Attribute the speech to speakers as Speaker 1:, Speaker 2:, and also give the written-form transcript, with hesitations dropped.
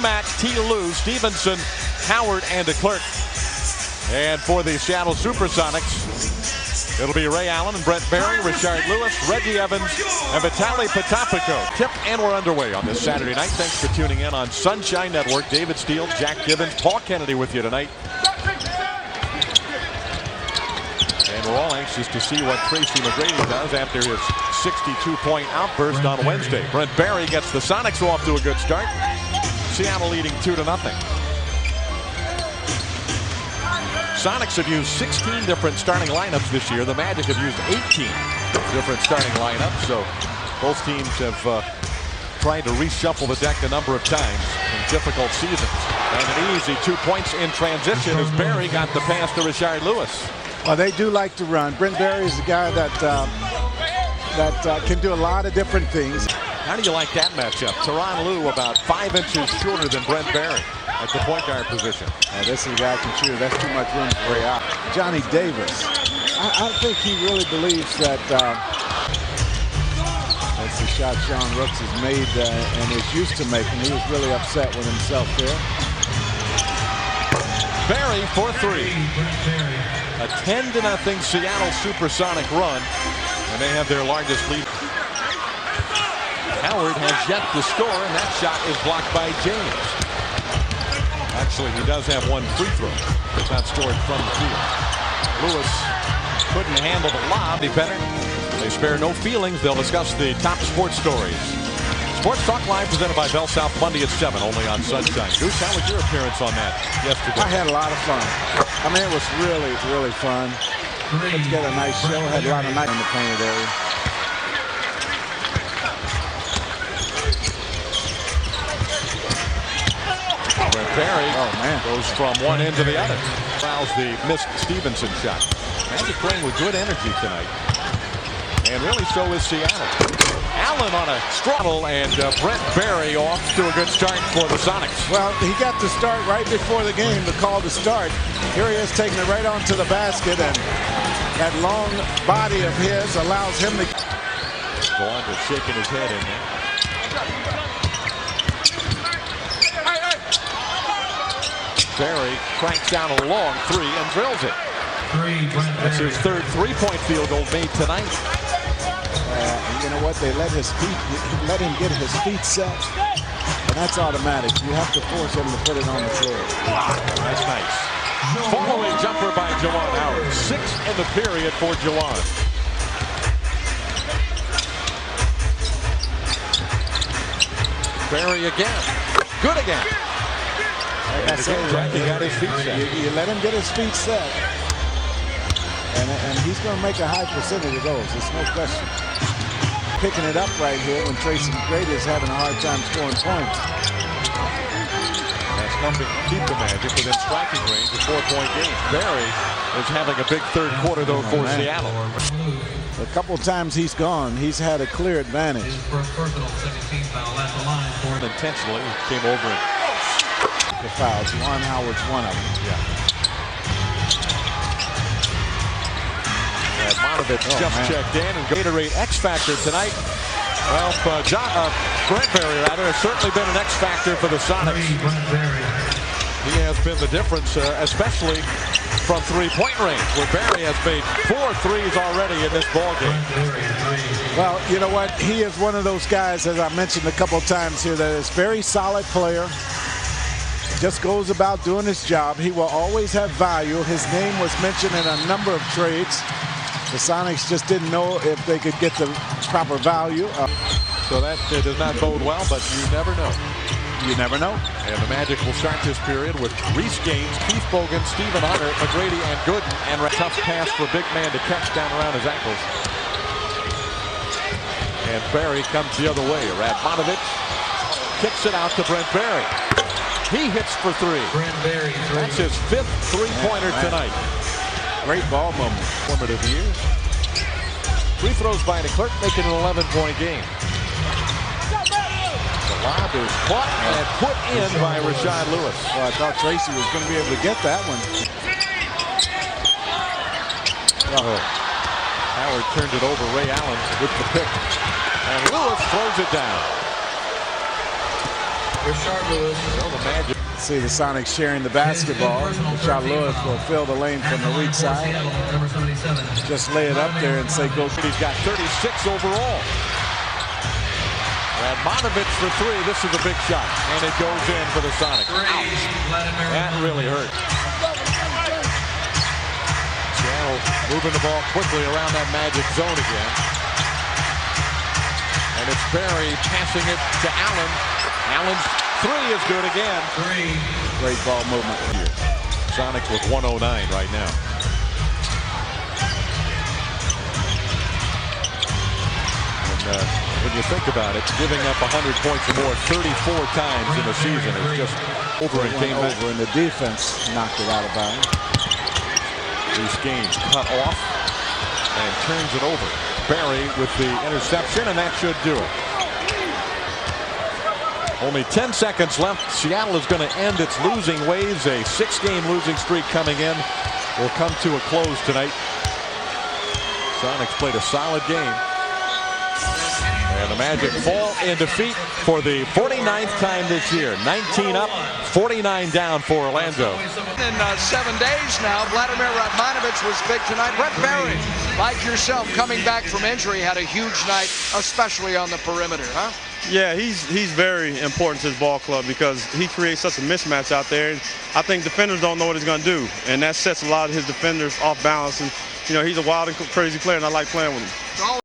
Speaker 1: T-Mac, T. Lou, Stevenson, Howard, and DeClerc. And for the Seattle Supersonics, it'll be Ray Allen and Brent Barry, Richard Lewis, Reggie Evans, and Vitaly Potapico. Tip, and we're underway on this Saturday night. Thanks for tuning in on Sunshine Network. David Steele, Jack Gibbons, Paul Kennedy with you tonight. And we're all anxious to see what Tracy McGrady does after his 62-point outburst on Wednesday. Brent Barry gets the Sonics off to a good start. Seattle leading 2-0. Sonics have used 16 different starting lineups this year. The Magic have used 18 different starting lineups. So both teams have tried to reshuffle the deck a number of times in difficult seasons. And an easy 2 points in transition as Barry got the pass to Richard Lewis.
Speaker 2: Well, they do like to run. Brent Barry is a guy that can do a lot of different things.
Speaker 1: How do you like that matchup? Tyronn Lue about 5 inches shorter than Brent Barry at the point guard position.
Speaker 2: This is a guy can shoot. That's too much room for Ray out. Johnny Davis. I think he really believes that that's the shot Sean Rooks has made and is used to making. He was really upset with himself there.
Speaker 1: Barry for 3. A 10-0 Seattle Supersonic run, and they have their largest lead. Howard has yet to score, and that shot is blocked by James. Actually, he does have one free throw. It's not scored from the field. Lewis couldn't handle the lob. Better. They spare no feelings. They'll discuss the top sports stories. Sports Talk Live presented by Bell South, Monday at 7, only on Sunshine. Goose, how was your appearance on that yesterday?
Speaker 2: I had a lot of fun. I mean, it was really, really fun. Put together a nice show. Had a lot of night in the painted area.
Speaker 1: Brent Barry goes from one end to the other. Fouls the missed Stevenson shot. Magic playing with good energy tonight. And really so is Seattle. Allen on a straddle, and Brent Barry off to a good start for the Sonics.
Speaker 2: Well, he got the start right before the game, the call to start. Here he is taking it right onto the basket, and that long body of his allows him to...
Speaker 1: Galanda shaking his head in there. Barry cranks down a long 3 and drills it. That's his third three-point field goal made tonight.
Speaker 2: You know what? They let him get his feet set, and that's automatic. You have to force him to put it on the floor.
Speaker 1: That's nice. Following jumper by Juwan Howard. 6 in the period for Juwan. Barry again. Good again.
Speaker 2: Like I say,
Speaker 1: he got his feet set.
Speaker 2: You let him get his feet set, and he's going to make a high percentage of those. There's no question. Picking it up right here when Tracy McGrady is having a hard time scoring points.
Speaker 1: That's helping keep the Magic within striking range, a 4-point game. Barry is having a big third quarter, though, for Seattle.
Speaker 2: A couple times he's gone, he's had a clear advantage.
Speaker 1: Intentionally, he came over and
Speaker 2: the fouls. Juwan Howard's one of them.
Speaker 1: Monovich just checked in, and Gatorade X Factor tonight. Well, Brent Barry rather has certainly been an X Factor for the Sonics. He has been the difference, especially from three-point range, where Barry has made 4 threes already in this ballgame.
Speaker 2: Well, you know what? He is one of those guys, as I mentioned a couple times here, that is a very solid player. Just goes about doing his job. He will always have value. His name was mentioned in a number of trades. The Sonics just didn't know if they could get the proper value.
Speaker 1: So that does not bode well, but you never know.
Speaker 2: You never know.
Speaker 1: And the Magic will start this period with Reese Gaines, Keith Bogan, Stephen Hunter, McGrady, and Gooden. And a tough pass for a big man to catch down around his ankles. And Barry comes the other way. Radmanovich kicks it out to Brent Barry. He hits for 3.
Speaker 3: Brent Barry.
Speaker 1: That's his 5th three-pointer tonight.
Speaker 2: Great ball moment.
Speaker 1: Formative years. Free throws by DeClerc, making an 11-point game. The lob is caught and put in by Rashad Lewis.
Speaker 2: Well, I thought Tracy was going to be able to get that one.
Speaker 1: Howard turned it over. Ray Allen with the pick. And Lewis throws it down. So the Magic.
Speaker 2: See the Sonics sharing the basketball. Rashard Lewis will fill the lane from the weak side. Just lay it up there and say go.
Speaker 1: He's got 36 overall. Radmanovich for three. This is a big shot. And it goes in for the Sonics. Ouch. That really hurt. Seattle moving the ball quickly around that Magic zone again. And it's Barry passing it to Allen. Allen's three is good again.
Speaker 2: Great ball movement here.
Speaker 1: Sonics with 109 right now. And when you think about it, giving up 100 points or more 34 times in the season is just over and came back.
Speaker 2: And the defense knocked it out of bounds.
Speaker 1: These games cut off and turns it over. Barry with the interception, and that should do it. Only 10 seconds left. Seattle is going to end its losing ways. A 6-game losing streak coming in will come to a close tonight. Sonics played a solid game. And the Magic fall in defeat for the 49th time this year. 19 up, 49 down for Orlando.
Speaker 3: In 7 days now, Vladimir Radmanovich was big tonight. Brent Barry, like yourself, coming back from injury, had a huge night, especially on the perimeter, huh?
Speaker 4: Yeah, he's very important to his ball club because he creates such a mismatch out there. And I think defenders don't know what he's going to do, and that sets a lot of his defenders off balance. And you know, he's a wild and crazy player, and I like playing with him.